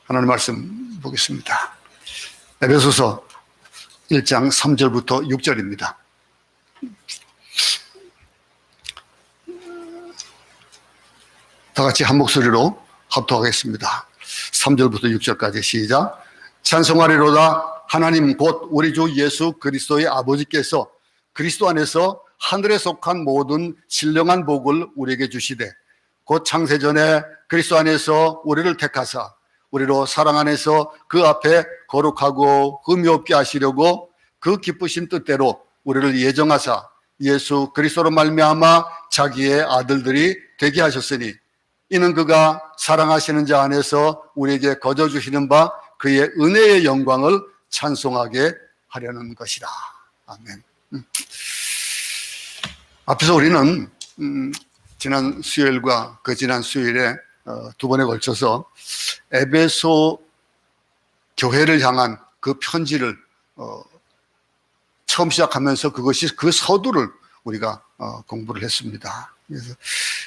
하나님 말씀 보겠습니다. 에베소서 1장 3절부터 6절입니다. 다 같이 한 목소리로 합독하겠습니다. 3절부터 6절까지 시작. 찬송하리로다. 하나님 곧 우리 주 예수 그리스도의 아버지께서 그리스도 안에서 하늘에 속한 모든 신령한 복을 우리에게 주시되 곧 창세전에 그리스도 안에서 우리를 택하사 우리로 사랑 안에서 그 앞에 거룩하고 흠이 없게 하시려고 그 기쁘신 뜻대로 우리를 예정하사 예수 그리스도로 말미암아 자기의 아들들이 되게 하셨으니 이는 그가 사랑하시는 자 안에서 우리에게 거저 주시는 바 그의 은혜의 영광을 찬송하게 하려는 것이다. 아멘. 앞에서 우리는 지난 수요일과 그 지난 수요일에 두 번에 걸쳐서 에베소 교회를 향한 그 편지를 처음 시작하면서 그것이 그 서두를 우리가 공부를 했습니다.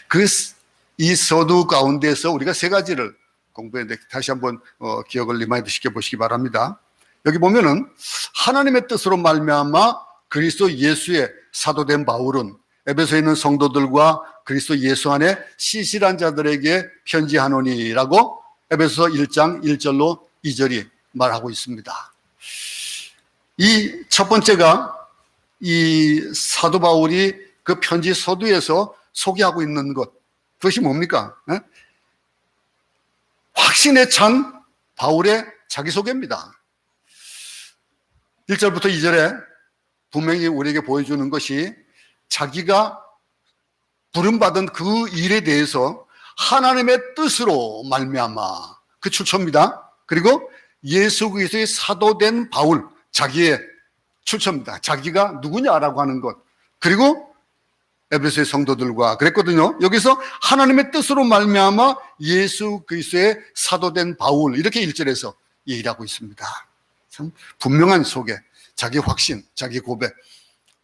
그래서 이 서두 가운데서 우리가 세 가지를 공부했는데 다시 한번 기억을 리마인드 시켜보시기 바랍니다. 여기 보면은 하나님의 뜻으로 말미암아 그리스도 예수의 사도된 바울은 에베소에 있는 성도들과 그리스도 예수 안에 시실한 자들에게 편지하노니라고 에베소 1장 1절로 2절이 말하고 있습니다. 이 첫 번째가 이 사도 바울이 그 편지 서두에서 소개하고 있는 것, 그것이 뭡니까? 확신에 찬 바울의 자기소개입니다. 1절부터 2절에 분명히 우리에게 보여주는 것이 자기가 부름받은 그 일에 대해서 하나님의 뜻으로 말미암아 그 출처입니다. 그리고 예수 그리스도의 사도된 바울, 자기의 출처입니다. 자기가 누구냐라고 하는 것. 그리고 에베소의 성도들과 그랬거든요. 여기서 하나님의 뜻으로 말미암아 예수 그리스도의 사도된 바울, 이렇게 1절에서 얘기를 하고 있습니다. 참 분명한 소개, 자기 확신, 자기 고백.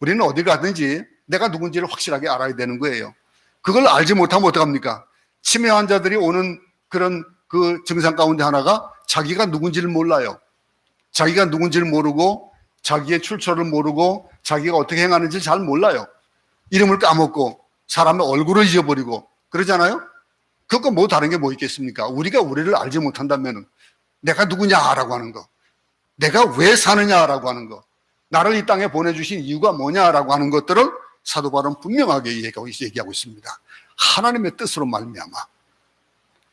우리는 어디 가든지 내가 누군지를 확실하게 알아야 되는 거예요. 그걸 알지 못하면 어떡합니까? 치매 환자들이 오는 그런 그 증상 가운데 하나가 자기가 누군지를 몰라요. 자기가 누군지를 모르고 자기의 출처를 모르고 자기가 어떻게 행하는지 잘 몰라요. 이름을 까먹고 사람의 얼굴을 잊어버리고 그러잖아요. 그것과 뭐 다른 게 뭐 있겠습니까? 우리가 우리를 알지 못한다면 내가 누구냐라고 하는 거, 내가 왜 사느냐라고 하는 거, 나를 이 땅에 보내주신 이유가 뭐냐라고 하는 것들을 사도 바울은 분명하게 얘기하고 있습니다. 하나님의 뜻으로 말미암아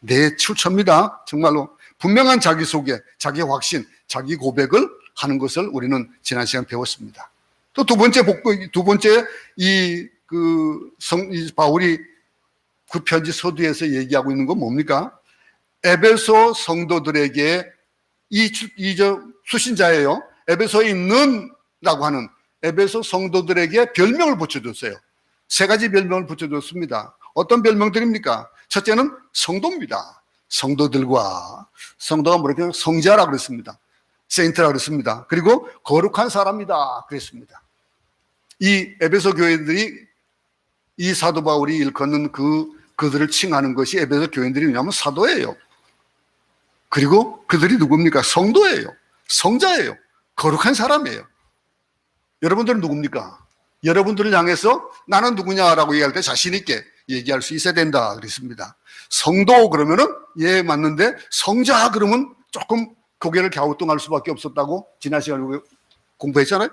내 출처입니다. 정말로 분명한 자기소개, 자기 확신, 자기 고백을 하는 것을 우리는 지난 시간 배웠습니다. 또 두 번째 이 바울이 그 편지 서두에서 얘기하고 있는 건 뭡니까? 에베소 성도들에게 수신자예요. 에베소에 있는라고 하는 에베소 성도들에게 별명을 붙여줬어요. 세 가지 별명을 붙여줬습니다. 어떤 별명들입니까? 첫째는 성도입니다. 성도들과, 성도가 뭐랄까요? 성자라 그랬습니다. 세인트라 그랬습니다. 그리고 거룩한 사람이다 그랬습니다. 이 에베소 교회들이 이 사도 바울이 일컫는 그들을 칭하는 것이 에베소 교인들이 뭐냐면 사도예요. 그리고 그들이 누굽니까? 성도예요. 성자예요. 거룩한 사람이에요. 여러분들은 누굽니까? 여러분들을 향해서 나는 누구냐라고 얘기할 때 자신 있게 얘기할 수 있어야 된다 그랬습니다. 성도 그러면은 예 맞는데 성자 그러면 조금 고개를 갸우뚱할 수밖에 없었다고 지난 시간에 공부했잖아요.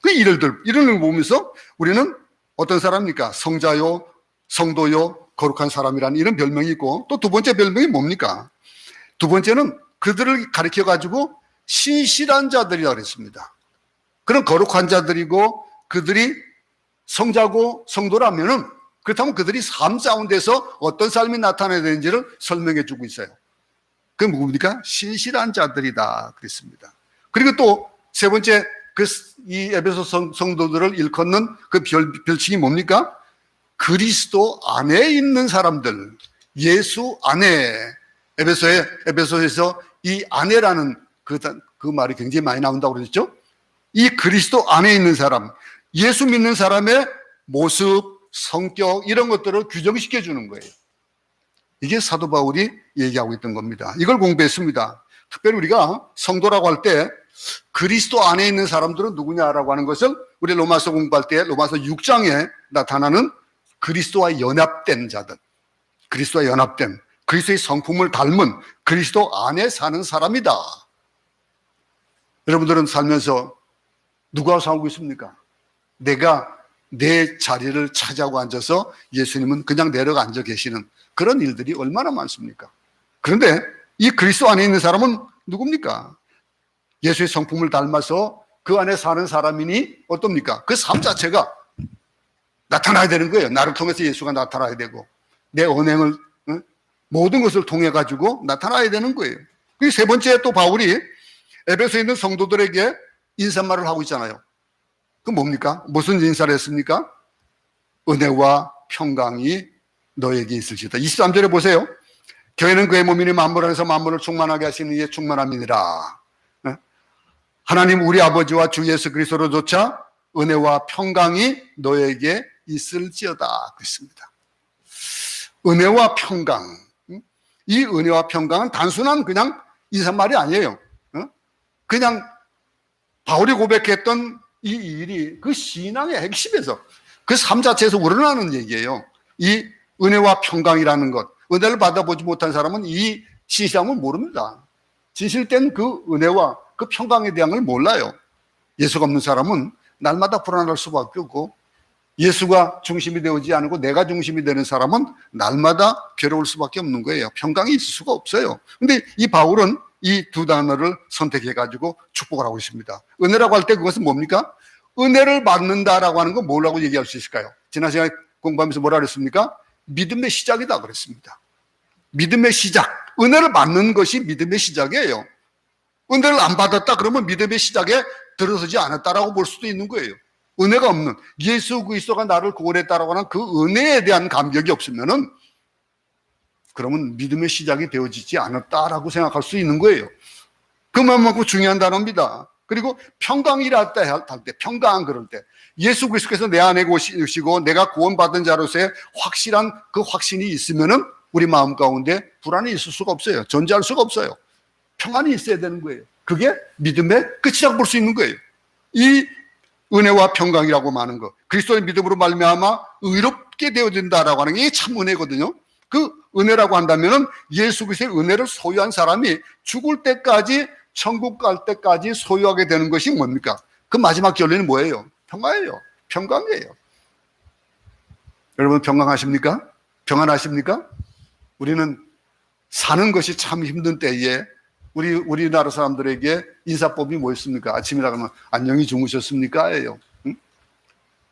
그 이름을 보면서 우리는 어떤 사람입니까? 성자요, 성도요, 거룩한 사람이라는 이런 별명이 있고 또 두 번째 별명이 뭡니까? 두 번째는 그들을 가리켜 가지고 신실한 자들이라고 그랬습니다. 그런 거룩한 자들이고 그들이 성자고 성도라면은 그렇다면 그들이 삶 가운데서 어떤 삶이 나타나야 되는지를 설명해 주고 있어요. 그게 뭡니까? 신실한 자들이다 그랬습니다. 그리고 또 세 번째 이 에베소 성도들을 일컫는 그 별칭이 뭡니까? 그리스도 안에 있는 사람들, 예수 안에. 에베소에서 이 안에라는 그 말이 굉장히 많이 나온다고 그랬죠. 이 그리스도 안에 있는 사람, 예수 믿는 사람의 모습, 성격 이런 것들을 규정시켜 주는 거예요. 이게 사도 바울이 얘기하고 있던 겁니다. 이걸 공부했습니다. 특별히 우리가 성도라고 할 때 그리스도 안에 있는 사람들은 누구냐라고 하는 것을 우리 로마서 공부할 때 로마서 6장에 나타나는 그리스도와 연합된 자들, 그리스도와 연합된, 그리스도의 성품을 닮은 그리스도 안에 사는 사람이다. 여러분들은 살면서 누구와 살고 있습니까? 내가 내 자리를 차지하고 앉아서 예수님은 그냥 내려가 앉아 계시는 그런 일들이 얼마나 많습니까? 그런데 이 그리스도 안에 있는 사람은 누굽니까? 예수의 성품을 닮아서 그 안에 사는 사람이니 어떻습니까? 그 삶 자체가 나타나야 되는 거예요. 나를 통해서 예수가 나타나야 되고 내 언행을 모든 것을 통해 가지고 나타나야 되는 거예요. 그리고 세 번째 또 바울이 에베소에 있는 성도들에게 인사말을 하고 있잖아요. 그 뭡니까? 무슨 인사를 했습니까? 은혜와 평강이 너에게 있을지어다. 23절에 보세요. 교회는 그의 몸이니 만물 안에서 만물을 충만하게 하시는 이의 충만함이니라. 하나님 우리 아버지와 주 예수 그리스도로조차 은혜와 평강이 너에게 있을지어다. 그랬습니다. 은혜와 평강. 이 은혜와 평강은 단순한 그냥 인사말이 아니에요. 그냥 바울이 고백했던 이 일이 그 신앙의 핵심에서 그 삶 자체에서 우러나는 얘기예요. 이 은혜와 평강이라는 것. 은혜를 받아보지 못한 사람은 이 신실함을 모릅니다. 진실된 그 은혜와 그 평강에 대한 걸 몰라요. 예수가 없는 사람은 날마다 불안할 수밖에 없고 예수가 중심이 되지 않고 내가 중심이 되는 사람은 날마다 괴로울 수밖에 없는 거예요. 평강이 있을 수가 없어요. 근데 이 바울은 이 두 단어를 선택해가지고 축복을 하고 있습니다. 은혜라고 할 때 그것은 뭡니까? 은혜를 받는다라고 하는 건 뭐라고 얘기할 수 있을까요? 지난 시간에 공부하면서 뭐라 그랬습니까? 믿음의 시작이다 그랬습니다. 믿음의 시작. 은혜를 받는 것이 믿음의 시작이에요. 은혜를 안 받았다 그러면 믿음의 시작에 들어서지 않았다라고 볼 수도 있는 거예요. 은혜가 없는 예수 그리스도가 나를 구원했다라고 하는 그 은혜에 대한 감격이 없으면은 그러면 믿음의 시작이 되어지지 않았다라고 생각할 수 있는 거예요. 그만큼 중요한 단어입니다. 그리고 평강이라 할 때, 평강 그럴 때 예수 그리스도께서 내 안에 오시고 내가 구원받은 자로서의 확실한 그 확신이 있으면은 우리 마음 가운데 불안이 있을 수가 없어요. 존재할 수가 없어요. 평안이 있어야 되는 거예요. 그게 믿음의 끝이라고 볼 수 있는 거예요. 이 은혜와 평강이라고 하는 것, 그리스도의 믿음으로 말미암아 의롭게 되어진다라고 하는 게 참 은혜거든요. 그 은혜라고 한다면은 예수 그리스도의 은혜를 소유한 사람이 죽을 때까지 천국 갈 때까지 소유하게 되는 것이 뭡니까? 그 마지막 결론은 뭐예요? 평화예요. 평강이에요. 여러분 평강하십니까? 평안하십니까? 우리는 사는 것이 참 힘든 때에 우리나라 사람들에게 인사법이 뭐였습니까? 아침이라 그러면 안녕히 주무셨습니까? 예요. 응?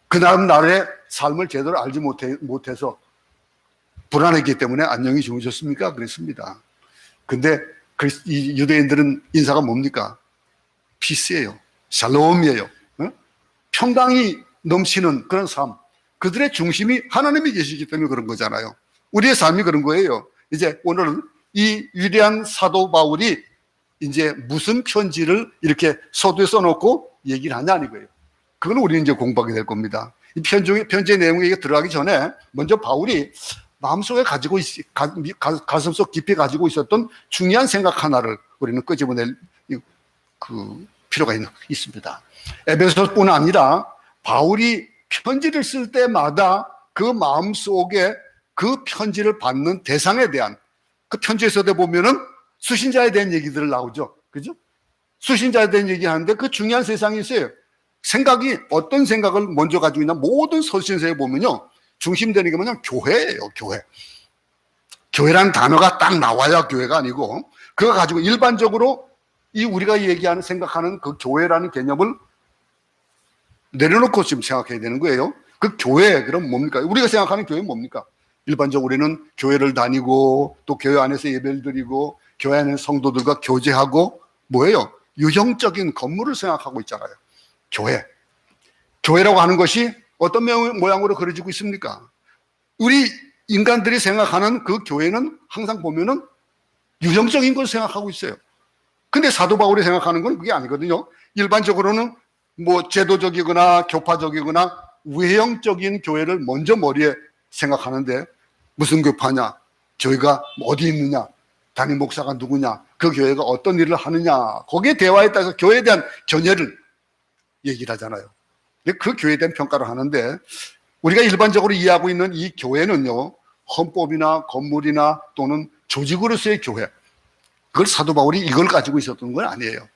그 나라의 삶을 제대로 알지 못해서 불안했기 때문에 안녕히 주무셨습니까? 그랬습니다. 근데 이 유대인들은 인사가 뭡니까? 피스예요. 샬롬이에요. 응? 평강이 넘치는 그런 삶. 그들의 중심이 하나님이 계시기 때문에 그런 거잖아요. 우리의 삶이 그런 거예요. 이제 오늘은 이 위대한 사도 바울이 이제 무슨 편지를 이렇게 서두에 써놓고 얘기를 하냐는 거예요. 그건 우리는 이제 공부하게 될 겁니다. 이 편지의 내용에 들어가기 전에 먼저 바울이 마음속에 가슴속 깊이 가지고 있었던 중요한 생각 하나를 우리는 끄집어낼 그 필요가 있습니다. 에베소뿐 아니라 바울이 편지를 쓸 때마다 그 마음속에 그 편지를 받는 대상에 대한 그 편지에서도 보면은 수신자에 대한 얘기들을 나오죠. 그죠? 수신자에 대한 얘기 하는데 그 중요한 세상이 있어요. 생각이 어떤 생각을 먼저 가지고 있나 모든 서신서에 보면요. 중심되는 게 뭐냐면 교회예요. 교회. 교회라는 단어가 딱 나와야 교회가 아니고 그거 가지고 일반적으로 이 우리가 생각하는 그 교회라는 개념을 내려놓고 지금 생각해야 되는 거예요. 그 교회 그럼 뭡니까? 우리가 생각하는 교회는 뭡니까? 일반적으로 우리는 교회를 다니고 또 교회 안에서 예배를 드리고 교회 안에 성도들과 교제하고 뭐예요? 유형적인 건물을 생각하고 있잖아요. 교회. 교회라고 하는 것이 어떤 모양으로 그려지고 있습니까? 우리 인간들이 생각하는 그 교회는 항상 보면은 유형적인 걸 생각하고 있어요. 근데 사도 바울이 생각하는 건 그게 아니거든요. 일반적으로는 뭐 제도적이거나 교파적이거나 외형적인 교회를 먼저 머리에 생각하는데 무슨 교파냐? 교회가 어디 있느냐, 담임 목사가 누구냐, 그 교회가 어떤 일을 하느냐, 거기에 대화에 따라서 교회에 대한 견해를 얘기를 하잖아요. 그 교회에 대한 평가를 하는데, 우리가 일반적으로 이해하고 있는 이 교회는요, 헌법이나 건물이나 또는 조직으로서의 교회, 그걸 사도 바울이 이걸 가지고 있었던 건 아니에요.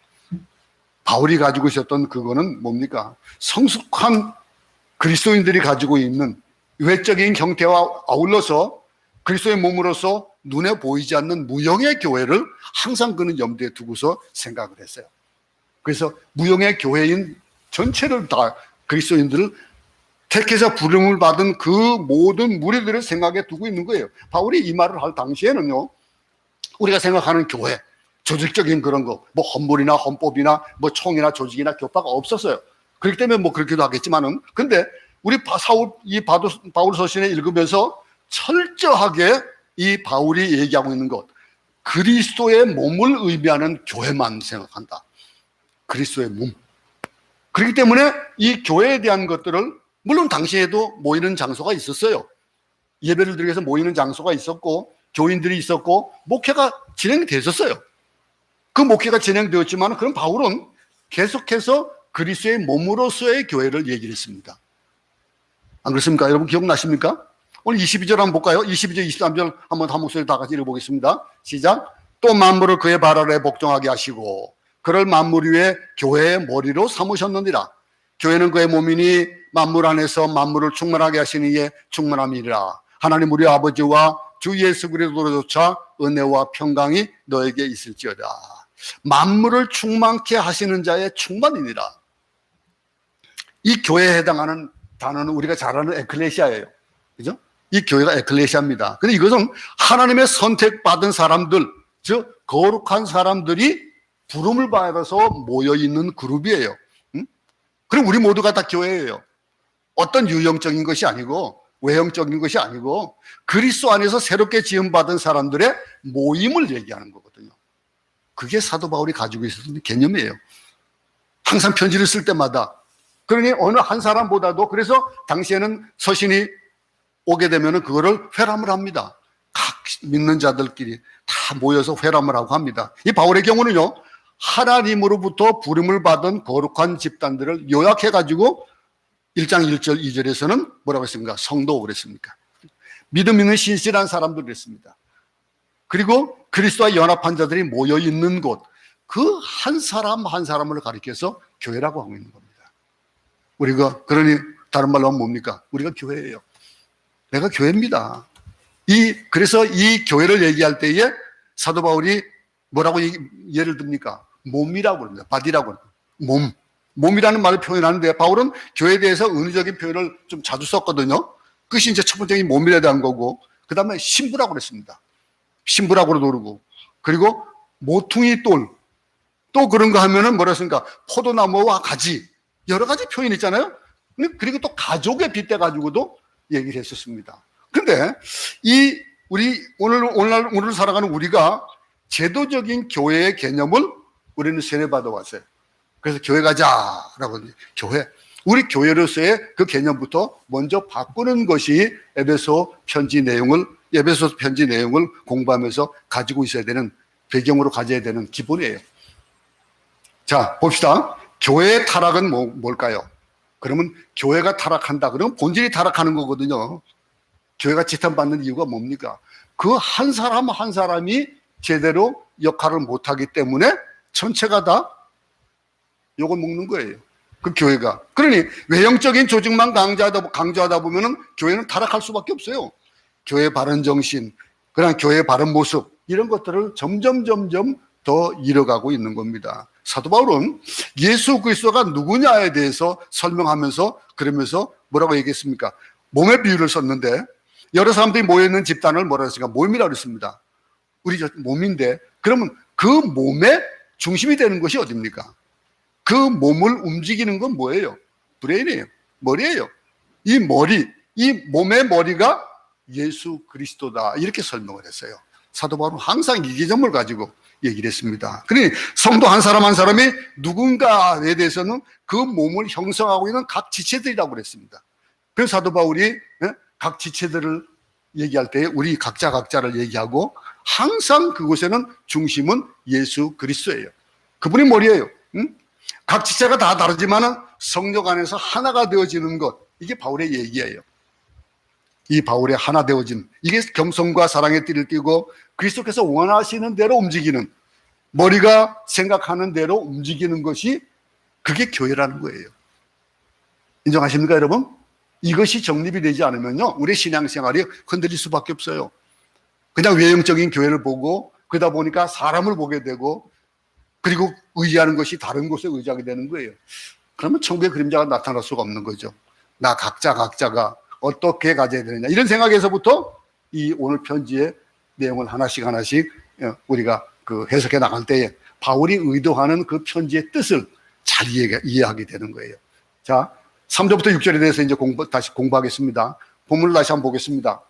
바울이 가지고 있었던 그거는 뭡니까? 성숙한 그리스도인들이 가지고 있는 외적인 형태와 아울러서 그리스도의 몸으로서 눈에 보이지 않는 무형의 교회를 항상 그는 염두에 두고서 생각을 했어요. 그래서 무형의 교회인 전체를 다 그리스도인들을 택해서 부름을 받은 그 모든 무리들을 생각에 두고 있는 거예요. 바울이 이 말을 할 당시에는요, 우리가 생각하는 교회, 조직적인 그런 거, 뭐 헌물이나 헌법이나 뭐 총이나 조직이나 교파가 없었어요. 그렇기 때문에 뭐 그렇기도 하겠지만은, 근데 우리 바울 서신에 읽으면서 철저하게 이 바울이 얘기하고 있는 것, 그리스도의 몸을 의미하는 교회만 생각한다. 그리스도의 몸. 그렇기 때문에 이 교회에 대한 것들을, 물론 당시에도 모이는 장소가 있었어요. 예배를 드리기 위해서 모이는 장소가 있었고 교인들이 있었고 목회가 진행됐었어요. 그 목회가 진행되었지만 그럼 바울은 계속해서 그리스도의 몸으로서의 교회를 얘기를 했습니다. 안 그렇습니까? 여러분 기억나십니까? 오늘 22절 한번 볼까요? 22절, 23절 한번 한 목소리 다 같이 읽어보겠습니다. 시작. 또 만물을 그의 발 아래 복종하게 하시고 그를 만물 위에 교회의 머리로 삼으셨느니라. 교회는 그의 몸이니 만물 안에서 만물을 충만하게 하시는 이의 충만함이라. 하나님 우리 아버지와 주 예수 그리스도로조차 은혜와 평강이 너에게 있을지어다. 만물을 충만케 하시는 자의 충만이니라. 이 교회에 해당하는 단어는 우리가 잘 아는 에클레시아예요. 그죠? 이 교회가 에클레시아입니다. 근데 이것은 하나님의 선택받은 사람들, 즉 거룩한 사람들이 부름을 받아서 모여있는 그룹이에요. 그럼 우리 모두가 다 교회예요. 어떤 유형적인 것이 아니고 외형적인 것이 아니고 그리스도 안에서 새롭게 지음받은 사람들의 모임을 얘기하는 거거든요. 그게 사도 바울이 가지고 있었던 개념이에요. 항상 편지를 쓸 때마다. 그러니 어느 한 사람보다도, 그래서 당시에는 서신이 오게 되면 그거를 회람을 합니다. 각 믿는 자들끼리 다 모여서 회람을 하고 합니다. 이 바울의 경우는요, 하나님으로부터 부름을 받은 거룩한 집단들을 요약해가지고 1장 1절 2절에서는 뭐라고 했습니까? 성도 그랬습니까? 믿음 있는 신실한 사람들 그랬습니다. 그리고 그리스도와 연합한 자들이 모여있는 곳, 그 한 사람 한 사람을 가리켜서 교회라고 하고 있는 겁니다. 우리가, 그러니 다른 말로 하면 뭡니까? 우리가 교회예요. 내가 교회입니다. 그래서 이 교회를 얘기할 때에 사도 바울이 뭐라고 예를 듭니까? 몸이라고 합니다. 바디라고 합니다. 몸이라는 말을 표현하는데 바울은 교회에 대해서 은유적인 표현을 좀 자주 썼거든요. 그것이 이제 첫 번째 몸에 대한 거고, 그 다음에 신부라고 그랬습니다. 신부라고도 그러고, 그리고 모퉁이 돌, 또 그런 거 하면은 뭐라 했습니까? 포도나무와 가지, 여러 가지 표현이 있잖아요. 그리고 또 가족에 빗대가지고도 얘기를 했었습니다. 근데 오늘 살아가는 우리가 제도적인 교회의 개념을 우리는 세례받아 왔어요. 그래서 교회 가자라고 하는데, 우리 교회로서의 그 개념부터 먼저 바꾸는 것이 에베소 편지 내용을 공부하면서 가지고 있어야 되는, 배경으로 가져야 되는 기본이에요. 자, 봅시다. 교회의 타락은 뭘까요? 그러면 교회가 타락한다 그러면 본질이 타락하는 거거든요. 교회가 지탄받는 이유가 뭡니까? 그 한 사람 한 사람이 제대로 역할을 못하기 때문에 전체가 다 욕을 먹는 거예요. 그 교회가. 그러니 외형적인 조직만 강조하다 보면은 교회는 타락할 수밖에 없어요. 교회의 바른 정신, 그런 교회의 바른 모습, 이런 것들을 점점 더 잃어가고 있는 겁니다. 사도 바울은 예수 그리스도가 누구냐에 대해서 설명하면서 그러면서 뭐라고 얘기했습니까? 몸의 비유를 썼는데, 여러 사람들이 모여있는 집단을 뭐라고 했습니까? 몸이라고 했습니다. 우리 몸인데, 그러면 그 몸의 중심이 되는 것이 어딥니까? 그 몸을 움직이는 건 뭐예요? 브레인이에요. 머리예요. 이 몸의 머리가 예수 그리스도다, 이렇게 설명을 했어요. 사도 바울은 항상 이 개념을 가지고 얘기를 했습니다. 그러니 성도 한 사람 한 사람이 누군가에 대해서는 그 몸을 형성하고 있는 각 지체들이라고 그랬습니다. 그래서 사도 바울이 각 지체들을 얘기할 때 우리 각자를 얘기하고 항상 그곳에는 중심은 예수 그리스도예요. 그분이 머리예요. 응? 각 지체가 다 다르지만은 성령 안에서 하나가 되어지는 것, 이게 바울의 얘기예요. 이 바울의 하나 되어진, 이게 겸손과 사랑의 띠를 띠고 그리스도께서 원하시는 대로 움직이는, 머리가 생각하는 대로 움직이는 것이, 그게 교회라는 거예요. 인정하십니까, 여러분? 이것이 정립이 되지 않으면요, 우리 신앙생활이 흔들릴 수밖에 없어요. 그냥 외형적인 교회를 보고 그러다 보니까 사람을 보게 되고, 그리고 의지하는 것이 다른 곳에 의지하게 되는 거예요. 그러면 천국의 그림자가 나타날 수가 없는 거죠. 나 각자가 어떻게 가져야 되느냐, 이런 생각에서부터 이 오늘 편지의 내용을 하나씩 우리가 그 해석해 나갈 때에 바울이 의도하는 그 편지의 뜻을 잘 이해하게 되는 거예요. 자, 3절부터 6절에 대해서 이제 다시 공부하겠습니다. 본문을 다시 한번 보겠습니다.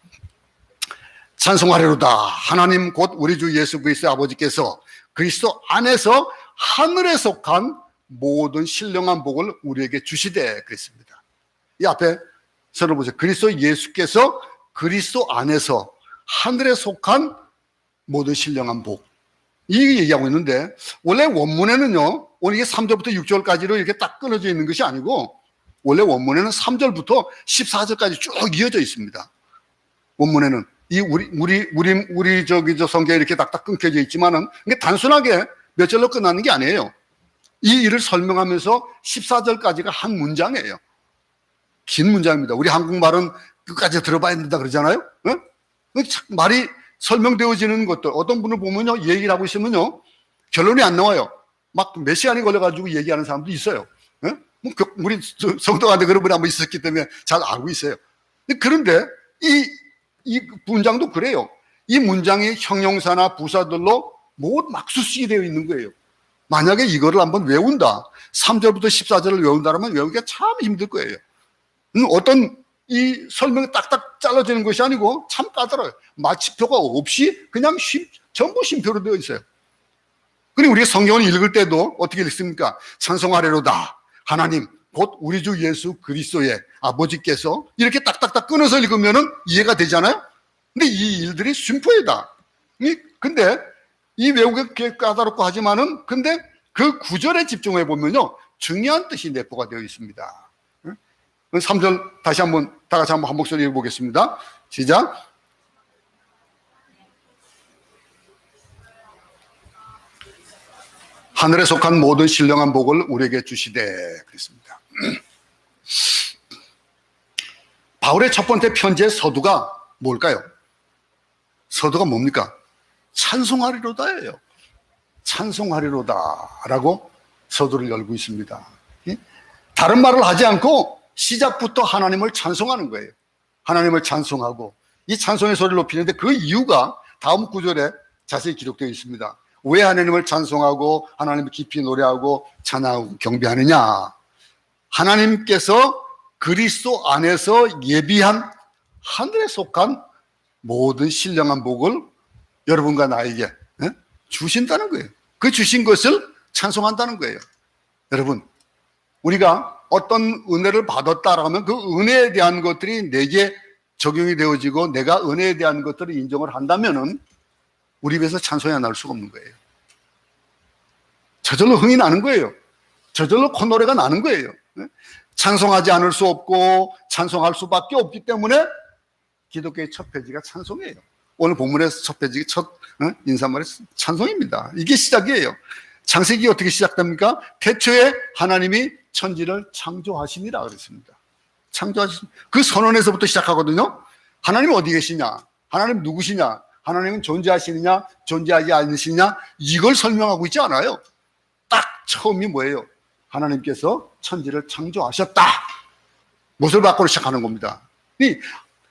찬송하리로다. 하나님 곧 우리 주 예수 그리스도의 아버지께서 그리스도 안에서 하늘에 속한 모든 신령한 복을 우리에게 주시되, 그랬습니다. 이 앞에 서로 보세요. 그리스도 예수께서 그리스도 안에서 하늘에 속한 모든 신령한 복, 이 얘기하고 있는데, 원래 원문에는요, 오늘 이게 3절부터 6절까지로 이렇게 딱 끊어져 있는 것이 아니고, 원래 원문에는 3절부터 14절까지 쭉 이어져 있습니다. 원문에는 이 우리 저 성경에 이렇게 딱딱 끊겨져 있지만은 이게 단순하게 몇 절로 끝나는 게 아니에요. 이 일을 설명하면서 14절까지가 한 문장이에요. 긴 문장입니다. 우리 한국말은 끝까지 들어봐야 된다 그러잖아요. 네? 말이 설명되어지는 것들, 어떤 분을 보면요, 얘기를 하고 있으면요, 결론이 안 나와요. 막 몇 시간이 걸려가지고 얘기하는 사람도 있어요. 네? 우리 성도한테 그런 분이 한번 있었기 때문에 잘 알고 있어요. 그런데 이 문장도 그래요. 이 문장이 형용사나 부사들로 모두 막수식이 되어 있는 거예요. 만약에 이거를 한번 외운다, 3절부터 14절을 외운다면 외우기가 참 힘들 거예요. 어떤 이 설명이 딱딱 잘라지는 것이 아니고 참 까다로워요. 마침표가 없이 그냥 전부 쉼표로 되어 있어요. 그리고 우리가 성경을 읽을 때도 어떻게 읽습니까? 찬송하리로다. 하나님 곧 우리 주 예수 그리스도의 아버지께서, 이렇게 딱딱딱 끊어서 읽으면은 이해가 되잖아요. 근데 이 일들이 쉼표이다. 근데 이 외우기 까다롭고 하지만은, 근데 그 구절에 집중해 보면요, 중요한 뜻이 내포가 되어 있습니다. 3절 다시 한번 다 같이 한 목소리 읽어보겠습니다. 시작. 하늘에 속한 모든 신령한 복을 우리에게 주시되, 그랬습니다. 바울의 첫 번째 편지의 서두가 뭘까요? 서두가 뭡니까? 찬송하리로다예요. 찬송하리로다라고 서두를 열고 있습니다. 다른 말을 하지 않고 시작부터 하나님을 찬송하는 거예요. 하나님을 찬송하고, 이 찬송의 소리를 높이는데 그 이유가 다음 구절에 자세히 기록되어 있습니다. 왜 하나님을 찬송하고 하나님을 깊이 노래하고 찬양하고 경배하느냐? 하나님께서 그리스도 안에서 예비한 하늘에 속한 모든 신령한 복을 여러분과 나에게 주신다는 거예요. 그 주신 것을 찬송한다는 거예요. 여러분, 우리가 어떤 은혜를 받았다라고 하면 그 은혜에 대한 것들이 내게 적용이 되어지고 내가 은혜에 대한 것들을 인정을 한다면은 우리 입에서 찬송이 안 나올 수가 없는 거예요. 저절로 흥이 나는 거예요. 저절로 콧노래가 나는 거예요. 찬송하지 않을 수 없고 찬송할 수밖에 없기 때문에 기독교의 첫 페이지가 찬송이에요. 오늘 본문의 첫 페이지, 첫 인사말이 찬송입니다. 이게 시작이에요. 창세기 어떻게 시작됩니까? 태초에 하나님이 천지를 창조하시니라 그랬습니다. 창조하셨습니다. 그 선언에서부터 시작하거든요. 하나님 어디 계시냐? 하나님 누구시냐? 하나님은 존재하시느냐? 존재하지 않으시냐? 이걸 설명하고 있지 않아요. 딱 처음이 뭐예요? 하나님께서 천지를 창조하셨다. 못을 밖으로 시작하는 겁니다.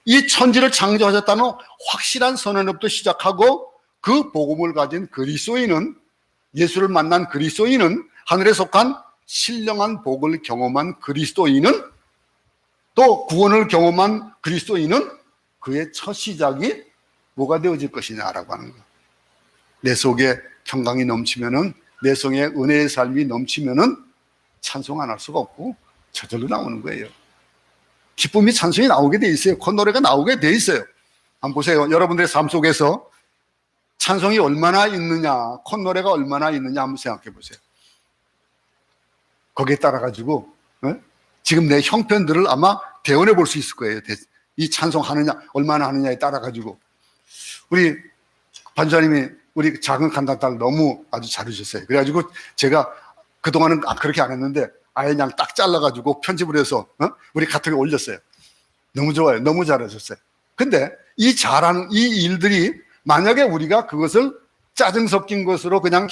이 천지를 창조하셨다는 확실한 선언부터 시작하고, 그 복음을 가진 그리스도인은, 예수를 만난 그리스도인은, 하늘에 속한 신령한 복을 경험한 그리스도인은, 또 구원을 경험한 그리스도인은 그의 첫 시작이 뭐가 되어질 것이냐라고 하는 거예요. 내 속에 평강이 넘치면은, 내 속에 은혜의 삶이 넘치면은 찬송 안 할 수가 없고 저절로 나오는 거예요. 기쁨이 찬송이 나오게 돼 있어요. 콧노래가 나오게 돼 있어요. 한번 보세요. 여러분들의 삶 속에서 찬송이 얼마나 있느냐, 콧노래가 얼마나 있느냐 한번 생각해 보세요. 거기에 따라 가지고 지금 내 형편들을 아마 대원해 볼 수 있을 거예요. 이 찬송하느냐 얼마나 하느냐에 따라 가지고. 우리 반주사님이 우리 작은 간단딸 너무 아주 잘해주셨어요. 그래가지고 제가 그동안은 그렇게 안 했는데 아예 그냥 딱 잘라가지고 편집을 해서 우리 카톡에 올렸어요. 너무 좋아요. 너무 잘하셨어요. 근데 이 잘하는 이 일들이 만약에 우리가 그것을 짜증 섞인 것으로 그냥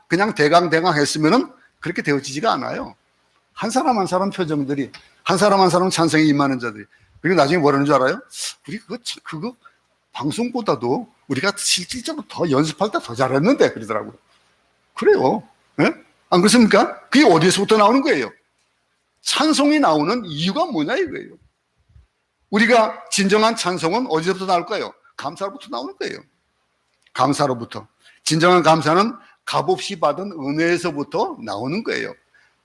그냥 대강 했으면은 그렇게 되어지지가 않아요. 한 사람 한 사람 표정들이, 한 사람 한 사람 찬성에 임하는 자들이. 그리고 나중에 뭐라는 줄 알아요? 우리 그거 방송보다도 우리가 실질적으로 더 연습할 때 더 잘했는데 그러더라고요. 그래요. 네? 안 그렇습니까? 그게 어디에서부터 나오는 거예요? 찬송이 나오는 이유가 뭐냐 이거예요. 우리가 진정한 찬송은 어디서부터 나올까요? 감사로부터 나오는 거예요. 감사로부터. 진정한 감사는 값없이 받은 은혜에서부터 나오는 거예요.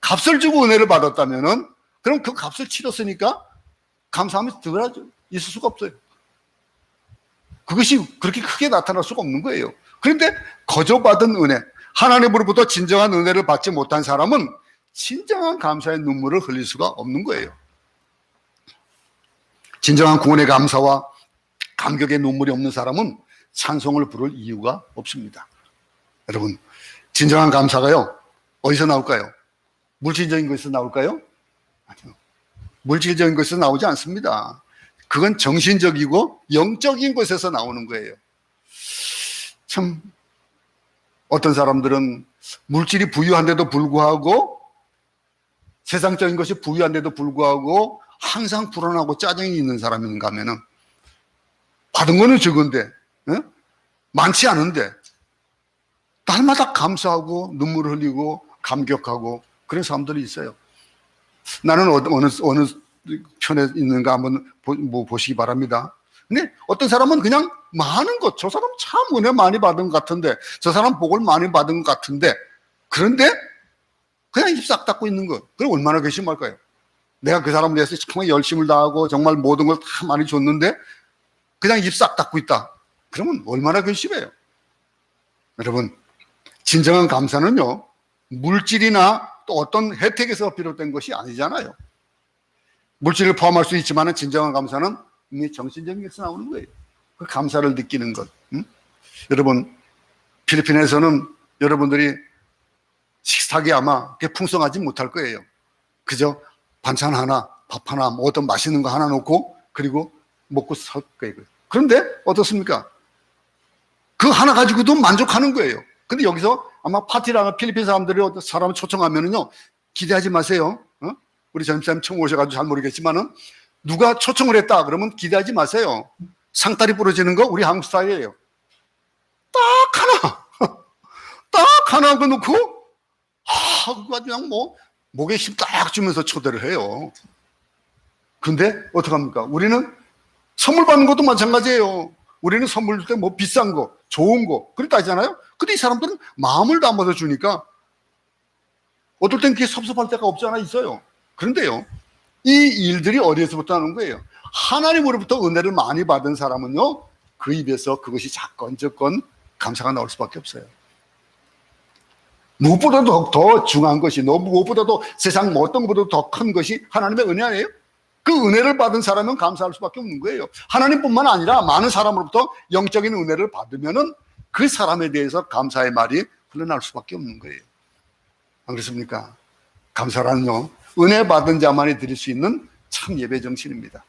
값을 주고 은혜를 받았다면은 그럼 그 값을 치렀으니까 감사하면서 들어가죠. 있을 수가 없어요. 그것이 그렇게 크게 나타날 수가 없는 거예요. 그런데 거저 받은 은혜, 하나님으로부터 진정한 은혜를 받지 못한 사람은 진정한 감사의 눈물을 흘릴 수가 없는 거예요. 진정한 구원의 감사와 감격의 눈물이 없는 사람은 찬송을 부를 이유가 없습니다. 여러분, 진정한 감사가요, 어디서 나올까요? 물질적인 것에서 나올까요? 아니요. 물질적인 것에서 나오지 않습니다. 그건 정신적이고 영적인 것에서 나오는 거예요. 참, 어떤 사람들은 물질이 부유한데도 불구하고, 세상적인 것이 부유한데도 불구하고 항상 불안하고 짜증이 있는 사람인가 하면은 받은 거는 적은데 많지 않은데 날마다 감사하고 눈물을 흘리고 감격하고 그런 사람들이 있어요. 나는 어느 편에 있는가 한번 보시기 바랍니다. 근데 어떤 사람은 그냥 많은 것, 저 사람 참 은혜 많이 받은 것 같은데, 저 사람 복을 많이 받은 것 같은데, 그런데 그냥 입 싹 닫고 있는 것. 그럼 얼마나 괘씸할까요? 내가 그 사람을 위해서 정말 열심을 다하고 정말 모든 걸 다 많이 줬는데 그냥 입 싹 닫고 있다. 그러면 얼마나 괘씸해요. 여러분, 진정한 감사는요, 물질이나 또 어떤 혜택에서 비롯된 것이 아니잖아요. 물질을 포함할 수 있지만 진정한 감사는 이미 정신적인 것에서 나오는 거예요. 그 감사를 느끼는 것. 여러분, 필리핀에서는 여러분들이 식탁이 아마 그렇게 풍성하지 못할 거예요. 그저 반찬 하나, 밥 하나, 뭐 어떤 맛있는 거 하나 놓고 그리고 먹고 살 거예요. 그런데 어떻습니까? 그 하나 가지고도 만족하는 거예요. 근데 여기서 아마 파티라는 필리핀 사람들이 어떤 사람을 초청하면은요, 기대하지 마세요. 우리 전사님 처음 오셔가지고 잘 모르겠지만은 누가 초청을 했다 그러면 기대하지 마세요. 상다리 부러지는 거 우리 한국 스타일이에요. 딱 하나, 딱 하나 그 놓고 그거 그냥 뭐 목에 힘 딱 주면서 초대를 해요. 근데 어떡합니까? 우리는 선물 받는 것도 마찬가지예요. 우리는 선물 줄 때 뭐 비싼 거, 좋은 거 그렇다 하잖아요. 근데 이 사람들은 마음을 담아서 주니까 어떨 땐 그게 섭섭할 때가 없지 않아 있어요. 그런데요, 이 일들이 어디에서부터 하는 거예요? 하나님으로부터 은혜를 많이 받은 사람은요, 그 입에서 그것이 작건적건 감사가 나올 수밖에 없어요. 무엇보다도 더 중요한 것이, 무엇보다도 세상 어떤 것보다도 더 큰 것이 하나님의 은혜 아니에요? 그 은혜를 받은 사람은 감사할 수밖에 없는 거예요. 하나님뿐만 아니라 많은 사람으로부터 영적인 은혜를 받으면은 그 사람에 대해서 감사의 말이 흘러나올 수밖에 없는 거예요. 안 그렇습니까? 감사란요, 은혜 받은 자만이 드릴 수 있는 참 예배 정신입니다.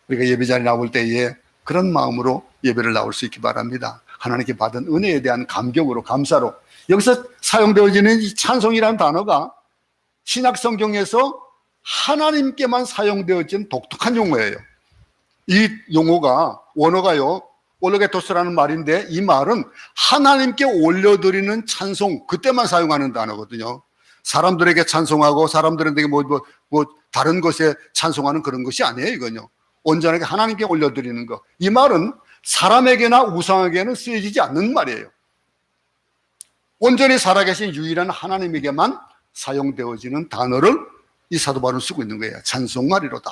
우리가 예배 자리에 나올 때에 그런 마음으로 예배를 나올 수 있기 바랍니다. 하나님께 받은 은혜에 대한 감격으로, 감사로. 여기서 사용되어지는 이 찬송이라는 단어가 신약 성경에서 하나님께만 사용되어진 독특한 용어예요. 이 용어가, 원어가요, 올로게토스라는 말인데, 이 말은 하나님께 올려드리는 찬송, 그때만 사용하는 단어거든요. 사람들에게 찬송하고 사람들에게 뭐 다른 것에 찬송하는 그런 것이 아니에요. 이건요, 온전하게 하나님께 올려드리는 것. 이 말은 사람에게나 우상에게는 쓰여지지 않는 말이에요. 온전히 살아계신 유일한 하나님에게만 사용되어지는 단어를 이 사도 바울은 쓰고 있는 거예요. 찬송하리로다.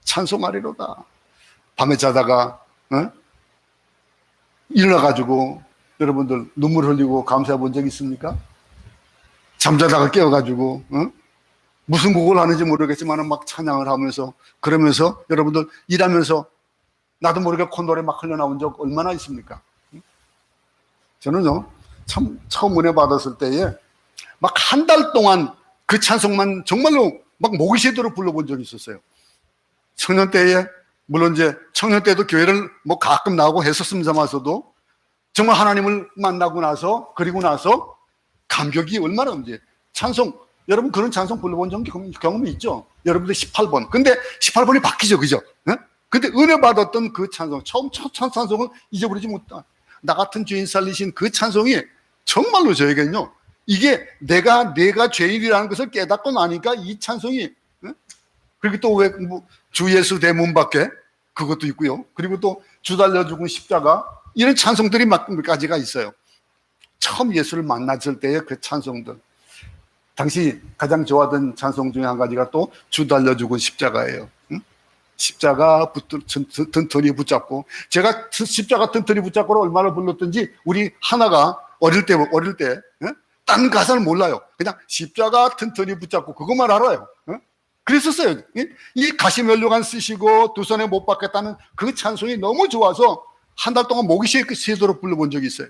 찬송하리로다. 밤에 자다가 어? 일어나가지고 여러분들 눈물 흘리고 감사해 본 적 있습니까? 잠자다가 깨어가지고 무슨 곡을 하는지 모르겠지만 막 찬양을 하면서 그러면서 여러분들 일하면서 나도 모르게 콧노래 막 흘러나온 적 얼마나 있습니까? 저는요 참 처음 은혜 받았을 때에 막 한 달 동안 그 찬송만 정말로 막 목이 새도록 불러본 적이 있었어요. 청년 때에 물론 이제 청년 때도 교회를 뭐 가끔 나오고 했었습니다마서도 정말 하나님을 만나고 나서 그리고 나서 감격이 얼마나 이제 찬송 여러분 그런 찬송 불러본 경험이 있죠. 여러분들 18번 근데 18번이 바뀌죠, 그죠? 근데 은혜 받았던 그 찬송 첫 찬송을 잊어버리지 못한 나 같은 죄인 살리신 그 찬송이 정말로 저에게는요 이게 내가 죄인이라는 것을 깨닫고 나니까 이 찬송이 그리고 또 왜 주 예수 대문 밖에 그것도 있고요. 그리고 또 주 달려 죽은 십자가 이런 찬송들이 몇 가지가 있어요. 처음 예수를 만났을 때의 그 찬송들. 당시 가장 좋아하던 찬송 중에 한 가지가 또 주 달려 죽은 십자가예요. 십자가 튼튼히 붙잡고 제가 십자가 튼튼히 붙잡고를 얼마나 불렀던지 우리 하나가 어릴 때 딴 가사를 몰라요. 그냥 십자가 튼튼히 붙잡고 그것만 알아요. 그랬었어요. 이 가시면류관 쓰시고 두 손에 못 박겠다는 그 찬송이 너무 좋아서 한 달 동안 목이 새도록 불러본 적이 있어요.